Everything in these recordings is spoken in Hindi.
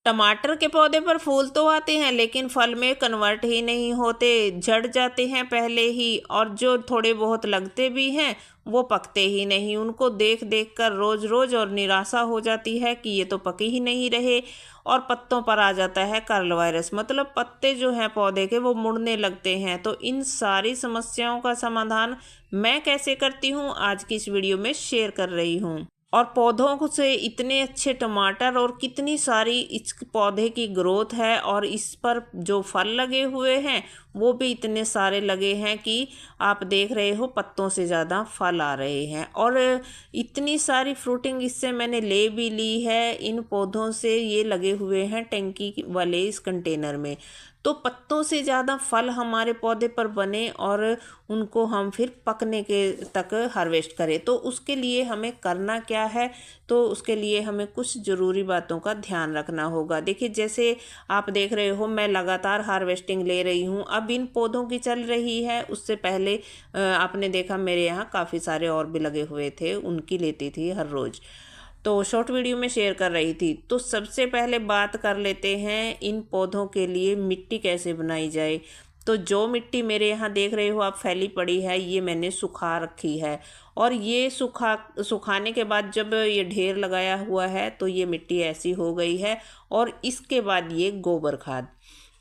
टमाटर के पौधे पर फूल तो आते हैं लेकिन फल में कन्वर्ट ही नहीं होते, झड़ जाते हैं पहले ही। और जो थोड़े बहुत लगते भी हैं वो पकते ही नहीं। उनको देख देख कर रोज रोज और निराशा हो जाती है कि ये तो पके ही नहीं रहे। और पत्तों पर आ जाता है कर्ल वायरस, मतलब पत्ते जो हैं पौधे के वो मुड़ने लगते हैं। तो इन सारी समस्याओं का समाधान मैं कैसे करती हूँ आज की इस वीडियो में शेयर कर रही हूँ। और पौधों से इतने अच्छे टमाटर और कितनी सारी इस पौधे की ग्रोथ है, और इस पर जो फल लगे हुए हैं वो भी इतने सारे लगे हैं कि आप देख रहे हो पत्तों से ज़्यादा फल आ रहे हैं। और इतनी सारी फ्रूटिंग इससे मैंने ले भी ली है इन पौधों से। ये लगे हुए हैं टैंकी वाले इस कंटेनर में। तो पत्तों से ज़्यादा फल हमारे पौधे पर बने और उनको हम फिर पकने के तक हार्वेस्ट करें। तो उसके लिए हमें करना क्या है, तो उसके लिए हमें कुछ ज़रूरी बातों का ध्यान रखना होगा। देखिए, जैसे आप देख रहे हो मैं लगातार हार्वेस्टिंग ले रही हूँ। अब इन पौधों की चल रही है, उससे पहले आपने देखा मेरे यहाँ काफ़ी सारे और भी लगे हुए थे, उनकी लेती थी हर रोज़। तो शॉर्ट वीडियो में शेयर कर रही थी। तो सबसे पहले बात कर लेते हैं इन पौधों के लिए मिट्टी कैसे बनाई जाए। तो जो मिट्टी मेरे यहाँ देख रहे हो आप फैली पड़ी है, ये मैंने सुखा रखी है। और ये सुखाने के बाद जब ये ढेर लगाया हुआ है तो ये मिट्टी ऐसी हो गई है। और इसके बाद ये गोबर खाद,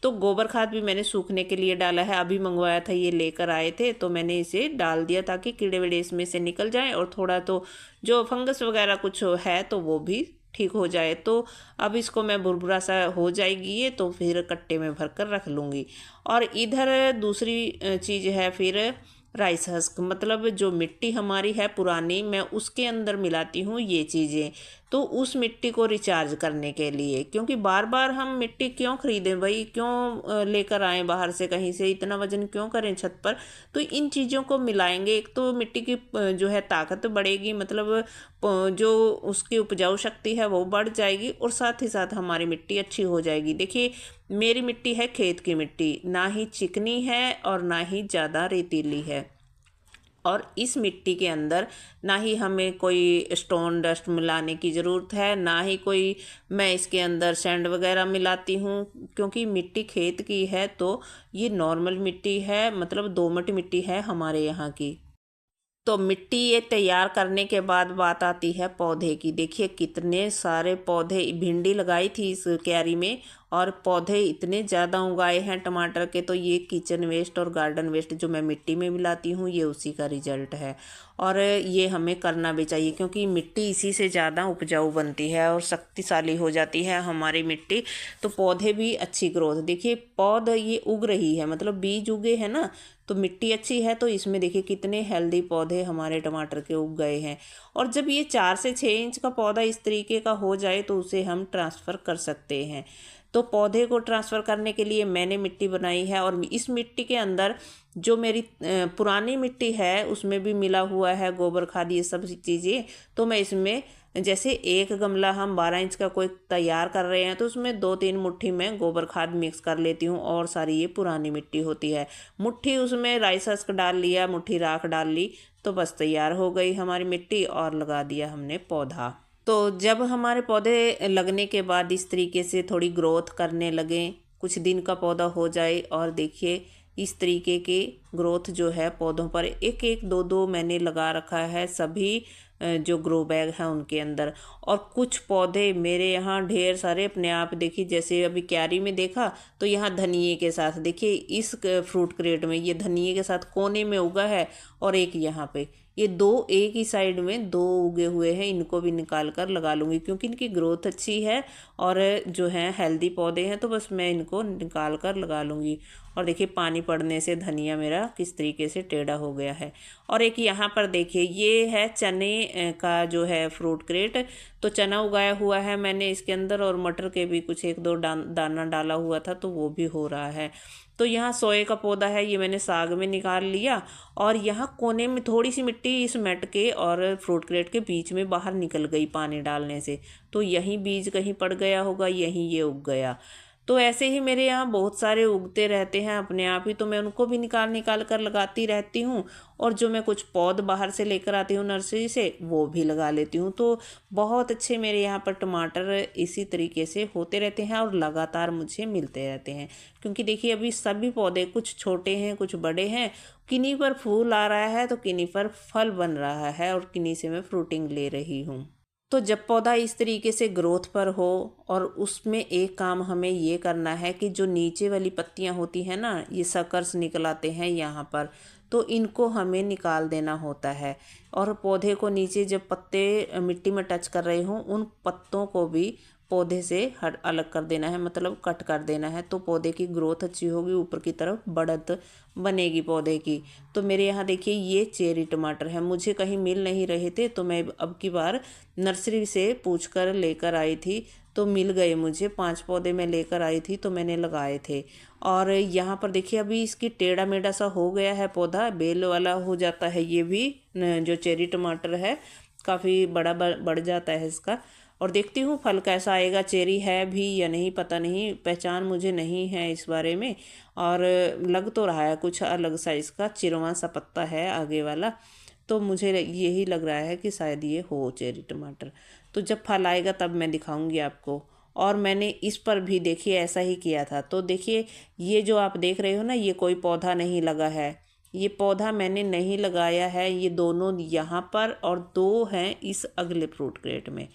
तो गोबर खाद भी मैंने सूखने के लिए डाला है। अभी मंगवाया था, ये लेकर आए थे तो मैंने इसे डाल दिया ताकि कीड़े वीड़े इसमें से निकल जाएं और थोड़ा तो जो फंगस वगैरह कुछ है तो वो भी ठीक हो जाए। तो अब इसको मैं भुरभुरा सा हो जाएगी ये, तो फिर कट्टे में भर कर रख लूँगी। और इधर दूसरी चीज़ है फिर राइस हस्क, मतलब जो मिट्टी हमारी है पुरानी, मैं उसके अंदर मिलाती हूँ ये चीज़ें। तो उस मिट्टी को रिचार्ज करने के लिए, क्योंकि बार बार हम मिट्टी क्यों खरीदें भाई, क्यों लेकर आएँ बाहर से कहीं से, इतना वजन क्यों करें छत पर। तो इन चीज़ों को मिलाएंगे, एक तो मिट्टी की जो है ताकत बढ़ेगी, मतलब जो उसकी उपजाऊ शक्ति है वो बढ़ जाएगी, और साथ ही साथ हमारी मिट्टी अच्छी हो जाएगी। देखिए, मेरी मिट्टी है खेत की मिट्टी, ना ही चिकनी है और ना ही ज़्यादा रेतीली है। और इस मिट्टी के अंदर ना ही हमें कोई स्टोन डस्ट मिलाने की ज़रूरत है, ना ही कोई मैं इसके अंदर सैंड वगैरह मिलाती हूँ, क्योंकि मिट्टी खेत की है। तो ये नॉर्मल मिट्टी है, मतलब दोमट मिट्टी है हमारे यहाँ की। तो मिट्टी ये तैयार करने के बाद बात आती है पौधे की। देखिए कितने सारे पौधे, भिंडी लगाई थी इस क्यारी में और पौधे इतने ज़्यादा उगाए हैं टमाटर के। तो ये किचन वेस्ट और गार्डन वेस्ट जो मैं मिट्टी में मिलाती हूँ, ये उसी का रिजल्ट है। और ये हमें करना भी चाहिए, क्योंकि मिट्टी इसी से ज़्यादा उपजाऊ बनती है और शक्तिशाली हो जाती है हमारी मिट्टी। तो पौधे भी अच्छी ग्रोथ, देखिए पौध ये उग रही है, मतलब बीज उगे हैं ना, तो मिट्टी अच्छी है। तो इसमें देखिए कितने हेल्दी पौधे हमारे टमाटर के उग गए हैं। और जब ये 4 से 6 इंच का पौधा इस तरीके का हो जाए तो उसे हम ट्रांसफ़र कर सकते हैं। तो पौधे को ट्रांसफ़र करने के लिए मैंने मिट्टी बनाई है, और इस मिट्टी के अंदर जो मेरी पुरानी मिट्टी है उसमें भी मिला हुआ है गोबर खाद, ये सब चीज़ें। तो मैं इसमें जैसे एक गमला हम 12 इंच का कोई तैयार कर रहे हैं तो उसमें 2-3 मुट्ठी में गोबर खाद मिक्स कर लेती हूँ, और सारी ये पुरानी मिट्टी होती है। मुट्ठी उसमें राइस हस्क डाल लिया, मुट्ठी राख डाल ली, तो बस तैयार हो गई हमारी मिट्टी, और लगा दिया हमने पौधा। तो जब हमारे पौधे लगने के बाद इस तरीके से थोड़ी ग्रोथ करने लगें, कुछ दिन का पौधा हो जाए, और देखिए इस तरीके के ग्रोथ जो है पौधों पर, एक एक दो दो मैंने लगा रखा है सभी जो ग्रो बैग हैं उनके अंदर। और कुछ पौधे मेरे यहाँ ढेर सारे अपने आप, देखिए जैसे अभी क्यारी में देखा तो यहाँ धनिए के साथ, देखिए इस फ्रूट क्रेट में ये धनिए के साथ कोने में उगा है, और एक यहाँ पे, ये दो एक ही साइड में दो उगे हुए हैं। इनको भी निकाल कर लगा लूँगी, क्योंकि इनकी ग्रोथ अच्छी है और जो है हेल्दी पौधे हैं, तो बस मैं इनको निकाल कर लगा लूँगी। और देखिए पानी पड़ने से धनिया मेरा किस तरीके से टेढ़ा हो गया है। और एक यहाँ पर देखिए ये है चने का जो है फ्रूट क्रेट, तो चना उगाया हुआ है मैंने इसके अंदर, और मटर के भी कुछ एक दो दाना डाला हुआ था, तो वो भी हो रहा है। तो यहाँ सोए का पौधा है, ये मैंने साग में निकाल लिया। और यहाँ कोने में थोड़ी सी मिट्टी इस मैट के और फ्रूट क्रेट के बीच में बाहर निकल गई पानी डालने से, तो यहीं बीज कहीं पड़ गया होगा, यहीं ये उग गया। तो ऐसे ही मेरे यहाँ बहुत सारे उगते रहते हैं अपने आप ही, तो मैं उनको भी निकाल निकाल कर लगाती रहती हूँ। और जो मैं कुछ पौध बाहर से लेकर आती हूँ नर्सरी से, वो भी लगा लेती हूँ। तो बहुत अच्छे मेरे यहाँ पर टमाटर इसी तरीके से होते रहते हैं और लगातार मुझे मिलते रहते हैं। क्योंकि देखिए अभी सभी पौधे कुछ छोटे हैं कुछ बड़े हैं, किन्हीं पर फूल आ रहा है तो किन्हीं पर फल बन रहा है और किन्हीं से मैं फ्रूटिंग ले रही हूँ। तो जब पौधा इस तरीके से ग्रोथ पर हो, और उसमें एक काम हमें ये करना है कि जो नीचे वाली पत्तियां होती हैं ना, ये सकर्स निकल आते हैं यहाँ पर, तो इनको हमें निकाल देना होता है। और पौधे को नीचे जब पत्ते मिट्टी में टच कर रहे हों, उन पत्तों को भी पौधे से हट अलग कर देना है, मतलब कट कर देना है। तो पौधे की ग्रोथ अच्छी होगी, ऊपर की तरफ बढ़त बनेगी पौधे की। तो मेरे यहाँ देखिए ये चेरी टमाटर है, मुझे कहीं मिल नहीं रहे थे, तो मैं अब की बार नर्सरी से पूछ कर लेकर आई थी, तो मिल गए मुझे। 5 पौधे मैं लेकर आई थी तो मैंने लगाए थे। और यहाँ पर देखिए अभी इसकी टेढ़ा मेढ़ा सा हो गया है पौधा, बेल वाला हो जाता है ये भी। जो चेरी टमाटर है काफ़ी बड़ा बढ़ जाता है इसका। और देखती हूँ फल कैसा आएगा, चेरी है भी या नहीं पता नहीं, पहचान मुझे नहीं है इस बारे में। और लग तो रहा है कुछ अलग सा, इसका चिरवा सा पत्ता है आगे वाला, तो मुझे यही लग रहा है कि शायद ये हो चेरी टमाटर। तो जब फल आएगा तब मैं दिखाऊंगी आपको। और मैंने इस पर भी देखिए ऐसा ही किया था। तो देखिए ये जो आप देख रहे हो ना, ये कोई पौधा नहीं लगा है, ये पौधा मैंने नहीं लगाया है। ये दोनों यहाँ पर और 2 हैं इस अगले फ्रूट क्रेट में।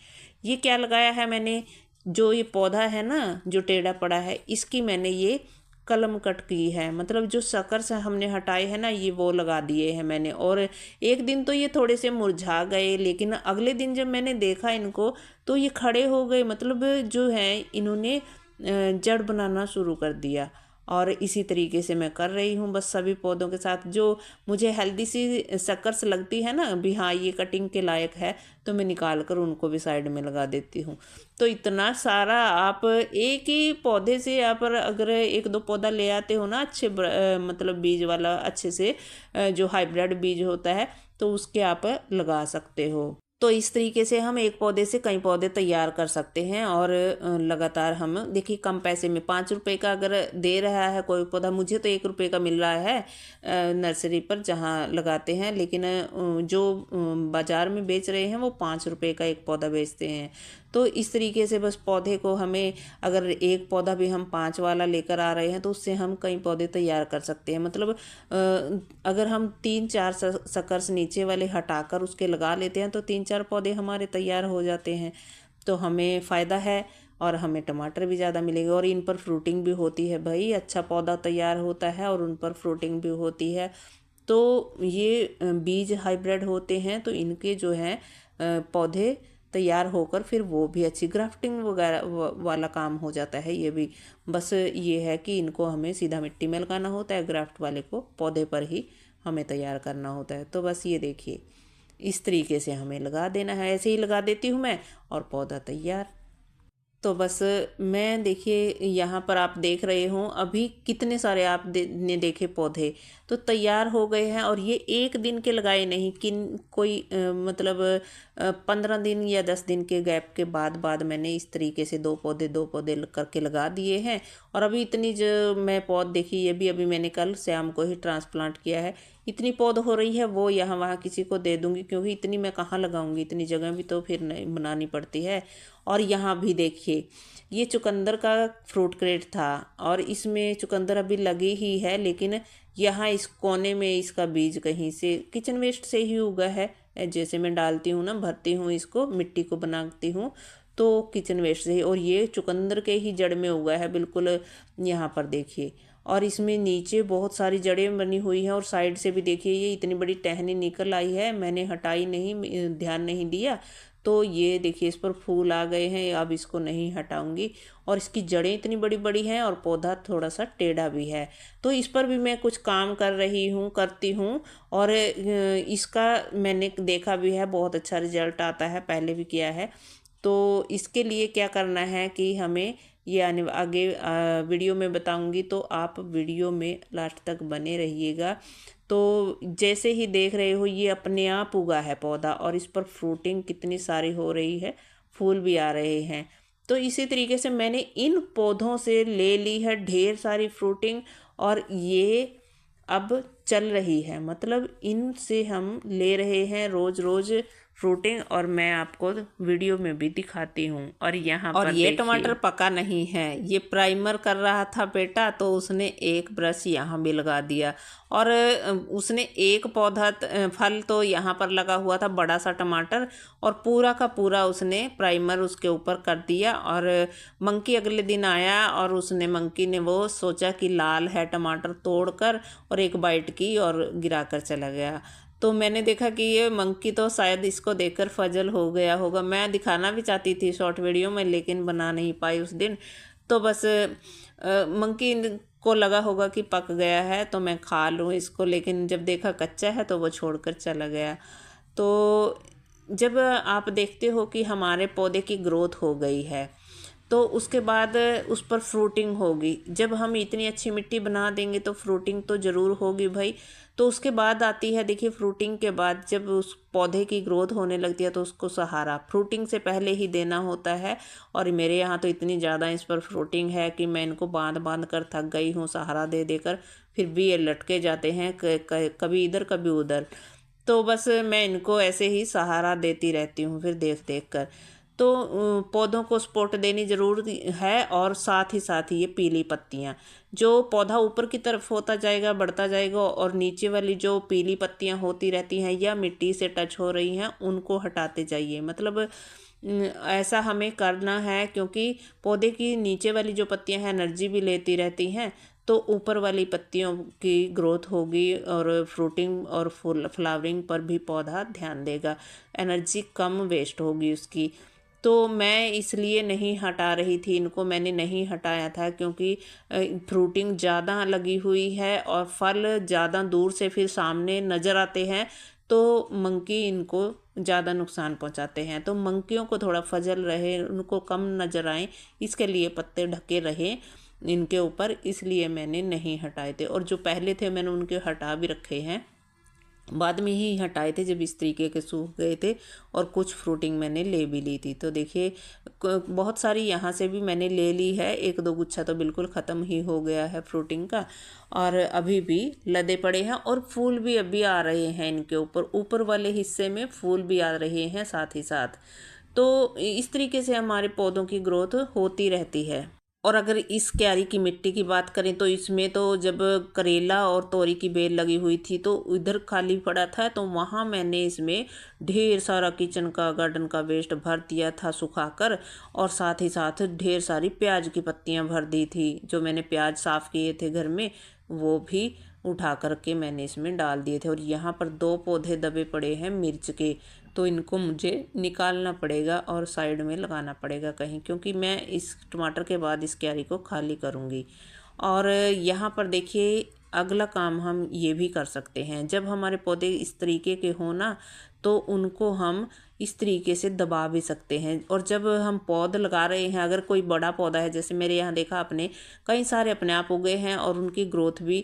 ये क्या लगाया है मैंने, जो ये पौधा है ना जो टेढ़ा पड़ा है, इसकी मैंने ये कलम कट की है, मतलब जो शकर से हमने हटाए हैं ना, ये वो लगा दिए हैं मैंने। और एक दिन तो ये थोड़े से मुरझा गए, लेकिन अगले दिन जब मैंने देखा इनको तो ये खड़े हो गए, मतलब जो है इन्होंने जड़ बनाना शुरू कर दिया। और इसी तरीके से मैं कर रही हूँ बस सभी पौधों के साथ। जो मुझे हेल्दी सी शक्कर्स लगती है ना भी, हाँ ये कटिंग के लायक है, तो मैं निकाल कर उनको भी साइड में लगा देती हूँ। तो इतना सारा आप एक ही पौधे से आप अगर 1-2 पौधा ले आते हो ना अच्छे मतलब बीज वाला, अच्छे से जो हाइब्रिड बीज होता है, तो उसके आप लगा सकते हो। तो इस तरीके से हम एक पौधे से कई पौधे तैयार कर सकते हैं। और लगातार हम देखिए कम पैसे में 5 रुपए का अगर दे रहा है कोई पौधा, मुझे तो 1 रुपये का मिल रहा है नर्सरी पर जहाँ लगाते हैं, लेकिन जो बाज़ार में बेच रहे हैं वो 5 रुपये का एक पौधा बेचते हैं। तो इस तरीके से बस पौधे को हमें, अगर एक पौधा भी हम 5 वाला लेकर आ रहे हैं तो उससे हम कई पौधे तैयार कर सकते हैं। मतलब अगर हम 3-4 सकर्स नीचे वाले हटाकर उसके लगा लेते हैं तो 3-4 पौधे हमारे तैयार हो जाते हैं। तो हमें फ़ायदा है और हमें टमाटर भी ज़्यादा मिलेंगे। और इन पर फ्रूटिंग भी होती है भाई, अच्छा पौधा तैयार होता है और उन पर फ्रूटिंग भी होती है। तो ये बीज हाइब्रिड होते हैं, तो इनके जो है पौधे तैयार होकर फिर वो भी अच्छी ग्राफ्टिंग वगैरह वाला काम हो जाता है ये भी। बस ये है कि इनको हमें सीधा मिट्टी में लगाना होता है, ग्राफ्ट वाले को पौधे पर ही हमें तैयार करना होता है। तो बस ये देखिए इस तरीके से हमें लगा देना है, ऐसे ही लगा देती हूँ मैं और पौधा तैयार। तो बस मैं देखिए यहाँ पर आप देख रहे हो अभी कितने सारे ने देखे पौधे तो तैयार हो गए हैं। और ये एक दिन के लगाए नहीं, कोई मतलब 15 दिन या 10 दिन के गैप के बाद मैंने इस तरीके से 2 पौधे करके लगा दिए हैं। और अभी इतनी जो मैं पौध देखी, ये भी अभी मैंने कल शाम को ही ट्रांसप्लांट किया है। इतनी पौध हो रही है, वो यहाँ वहाँ किसी को दे दूँगी, क्योंकि इतनी मैं कहाँ लगाऊंगी, इतनी जगह भी तो फिर नहीं बनानी पड़ती है। और यहाँ भी देखिए ये चुकंदर का फ्रूट क्रेट था और इसमें चुकंदर अभी लगी ही है, लेकिन यहाँ इस कोने में इसका बीज कहीं से किचन वेस्ट से ही उगा है। जैसे मैं डालती हूँ ना, भरती हूँ इसको, मिट्टी को बनाती हूँ तो किचन वेस्ट से ही, और ये चुकंदर के ही जड़ में उगा है बिल्कुल। यहाँ पर देखिए, और इसमें नीचे बहुत सारी जड़ें बनी हुई हैं और साइड से भी देखिए ये इतनी बड़ी टहनी निकल आई है, मैंने हटाई नहीं, ध्यान नहीं दिया। तो ये देखिए इस पर फूल आ गए हैं, अब इसको नहीं हटाऊंगी। और इसकी जड़ें इतनी बड़ी बड़ी हैं और पौधा थोड़ा सा टेढ़ा भी है। तो इस पर भी मैं कुछ काम करती हूँ। और इसका मैंने देखा भी है, बहुत अच्छा रिजल्ट आता है, पहले भी किया है। तो इसके लिए क्या करना है कि हमें ये आगे वीडियो में बताऊंगी, तो आप वीडियो में लास्ट तक बने रहिएगा। तो जैसे ही देख रहे हो ये अपने आप उगा है पौधा और इस पर फ्रूटिंग कितनी सारी हो रही है, फूल भी आ रहे हैं। तो इसी तरीके से मैंने इन पौधों से ले ली है ढेर सारी फ्रूटिंग, और ये अब चल रही है, मतलब इनसे हम ले रहे हैं रोज़ रोज़ फ्रूटिंग, और मैं आपको वीडियो में भी दिखाती हूँ। और यहाँ पर ये टमाटर पका नहीं है, ये प्राइमर कर रहा था बेटा, तो उसने एक ब्रश यहाँ भी लगा दिया, और उसने एक पौधा फल तो यहाँ पर लगा हुआ था, बड़ा सा टमाटर, और पूरा का पूरा उसने प्राइमर उसके ऊपर कर दिया। और मंकी अगले दिन आया, और उसने मंकी ने वो सोचा कि लाल है टमाटर, तोड़कर और एक बाइट की और गिरा कर चला गया। तो मैंने देखा कि ये मंकी तो शायद इसको देखकर फजल हो गया होगा। मैं दिखाना भी चाहती थी शॉर्ट वीडियो में, लेकिन बना नहीं पाई उस दिन। तो बस मंकी को लगा होगा कि पक गया है तो मैं खा लूँ इसको, लेकिन जब देखा कच्चा है तो वो छोड़कर चला गया। तो जब आप देखते हो कि हमारे पौधे की ग्रोथ हो गई है, तो उसके बाद उस पर फ्रूटिंग होगी। जब हम इतनी अच्छी मिट्टी बना देंगे तो फ्रूटिंग तो ज़रूर होगी भाई। तो उसके बाद आती है, देखिए फ्रूटिंग के बाद जब उस पौधे की ग्रोथ होने लगती है तो उसको सहारा फ्रूटिंग से पहले ही देना होता है। और मेरे यहाँ तो इतनी ज़्यादा इस पर फ्रूटिंग है कि मैं इनको बांध बांध कर थक गई हूँ सहारा दे देकर, फिर भी ये लटके जाते हैं कभी इधर कभी उधर। तो बस मैं इनको ऐसे ही सहारा देती रहती हूँ फिर देख देख कर। तो पौधों को सपोर्ट देनी ज़रूरी है, और साथ ही ये पीली पत्तियाँ, जो पौधा ऊपर की तरफ होता जाएगा बढ़ता जाएगा, और नीचे वाली जो पीली पत्तियाँ होती रहती हैं या मिट्टी से टच हो रही हैं उनको हटाते जाइए। मतलब ऐसा हमें करना है, क्योंकि पौधे की नीचे वाली जो पत्तियाँ हैं एनर्जी भी लेती रहती हैं, तो ऊपर वाली पत्तियों की ग्रोथ होगी, और फ्रूटिंग और फूल फ्लावरिंग पर भी पौधा ध्यान देगा, एनर्जी कम वेस्ट होगी उसकी। तो मैं इसलिए नहीं हटा रही थी इनको, मैंने नहीं हटाया था क्योंकि फ्रूटिंग ज़्यादा लगी हुई है और फल ज़्यादा दूर से फिर सामने नज़र आते हैं, तो मंकी इनको ज़्यादा नुकसान पहुंचाते हैं। तो मंकियों को थोड़ा फजल रहे, उनको कम नज़र आए, इसके लिए पत्ते ढके रहें इनके ऊपर, इसलिए मैंने नहीं हटाए थे। और जो पहले थे मैंने उनके हटा भी रखे हैं, बाद में ही हटाए थे जब इस तरीके के सूख गए थे, और कुछ फ्रूटिंग मैंने ले भी ली थी। तो देखिए बहुत सारी यहाँ से भी मैंने ले ली है, एक दो गुच्छा तो बिल्कुल ख़त्म ही हो गया है फ्रूटिंग का, और अभी भी लदे पड़े हैं, और फूल भी अभी आ रहे हैं इनके ऊपर, ऊपर वाले हिस्से में फूल भी आ रहे हैं साथ ही साथ। तो इस तरीके से हमारे पौधों की ग्रोथ होती रहती है। और अगर इस क्यारी की मिट्टी की बात करें तो इसमें तो जब करेला और तोरी की बेल लगी हुई थी तो इधर खाली पड़ा था, तो वहाँ मैंने इसमें ढेर सारा किचन का गार्डन का वेस्ट भर दिया था सुखाकर, और साथ ही साथ ढेर सारी प्याज की पत्तियाँ भर दी थी, जो मैंने प्याज साफ़ किए थे घर में वो भी उठा करके मैंने इसमें डाल दिए थे। और यहाँ पर 2 पौधे दबे पड़े हैं मिर्च के, तो इनको मुझे निकालना पड़ेगा और साइड में लगाना पड़ेगा कहीं, क्योंकि मैं इस टमाटर के बाद इस क्यारी को खाली करूँगी। और यहाँ पर देखिए अगला काम हम ये भी कर सकते हैं, जब हमारे पौधे इस तरीके के हो ना, तो उनको हम इस तरीके से दबा भी सकते हैं। और जब हम पौध लगा रहे हैं, अगर कोई बड़ा पौधा है, जैसे मेरे यहाँ देखा आपने कई सारे अपने आप उगे हैं और उनकी ग्रोथ भी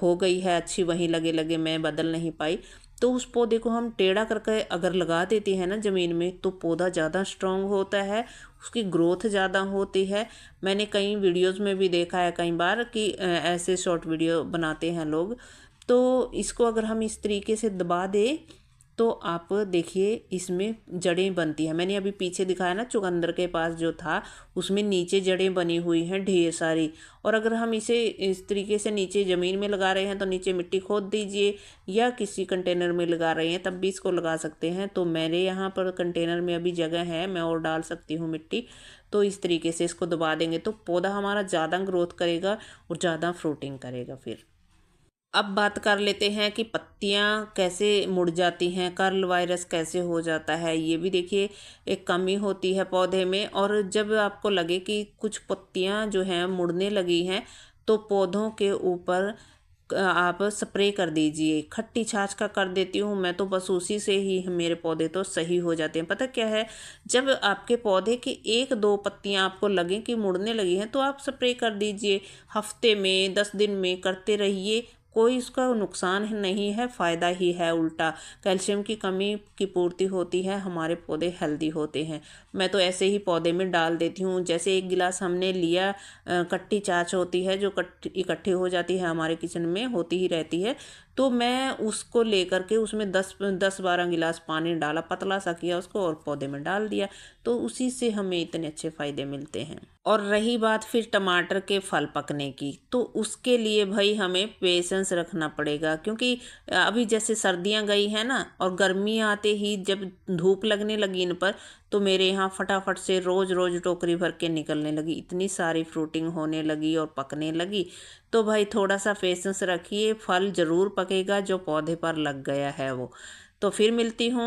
हो गई है अच्छी, वहीं लगे लगे मैं बदल नहीं पाई, तो उस पौधे को हम टेढ़ा करके अगर लगा देते हैं ना ज़मीन में, तो पौधा ज़्यादा स्ट्रॉन्ग होता है, उसकी ग्रोथ ज़्यादा होती है। मैंने कई वीडियोज़ में भी देखा है कई बार कि ऐसे शॉर्ट वीडियो बनाते हैं लोग, तो इसको अगर हम इस तरीके से दबा दें तो आप देखिए इसमें जड़ें बनती हैं। मैंने अभी पीछे दिखाया ना चुकंदर के पास जो था, उसमें नीचे जड़ें बनी हुई हैं ढेर सारी। और अगर हम इसे इस तरीके से नीचे ज़मीन में लगा रहे हैं तो नीचे मिट्टी खोद दीजिए, या किसी कंटेनर में लगा रहे हैं तब भी इसको लगा सकते हैं। तो मेरे यहाँ पर कंटेनर में अभी जगह है, मैं और डाल सकती हूँ मिट्टी। तो इस तरीके से इसको दबा देंगे तो पौधा हमारा ज़्यादा ग्रोथ करेगा और ज़्यादा फ्रूटिंग करेगा। फिर अब बात कर लेते हैं कि पत्तियां कैसे मुड़ जाती हैं, कर्ल वायरस कैसे हो जाता है। ये भी देखिए एक कमी होती है पौधे में। और जब आपको लगे कि कुछ पत्तियां जो हैं मुड़ने लगी हैं, तो पौधों के ऊपर आप स्प्रे कर दीजिए। खट्टी छाछ का कर देती हूँ मैं, तो बस उसी से ही मेरे पौधे तो सही हो जाते हैं। पता क्या है, जब आपके पौधे की 1-2 पत्तियाँ आपको लगें कि मुड़ने लगी हैं, तो आप स्प्रे कर दीजिए। हफ्ते में 10 दिन में करते रहिए, कोई इसका नुकसान नहीं है, फ़ायदा ही है उल्टा। कैल्शियम की कमी की पूर्ति होती है, हमारे पौधे हेल्दी होते हैं। मैं तो ऐसे ही पौधे में डाल देती हूँ। जैसे 1 गिलास हमने लिया, कट्टी छाछ होती है जो इकट्ठी हो जाती है, हमारे किचन में होती ही रहती है, तो मैं उसको लेकर के उसमें 10-12 गिलास पानी डाला, पतला सा किया उसको और पौधे में डाल दिया, तो उसी से हमें इतने अच्छे फ़ायदे मिलते हैं। और रही बात फिर टमाटर के फल पकने की, तो उसके लिए भाई हमें पेशेंस रखना पड़ेगा, क्योंकि अभी जैसे सर्दियां गई है ना, और गर्मी आते ही जब धूप लगने लगी इन पर, तो मेरे यहाँ फटाफट से रोज़ रोज़ टोकरी भर के निकलने लगी, इतनी सारी फ्रूटिंग होने लगी और पकने लगी। तो भाई थोड़ा सा पेशेंस रखिए, फल ज़रूर पकेगा जो पौधे पर लग गया है वो। तो फिर मिलती हूँ।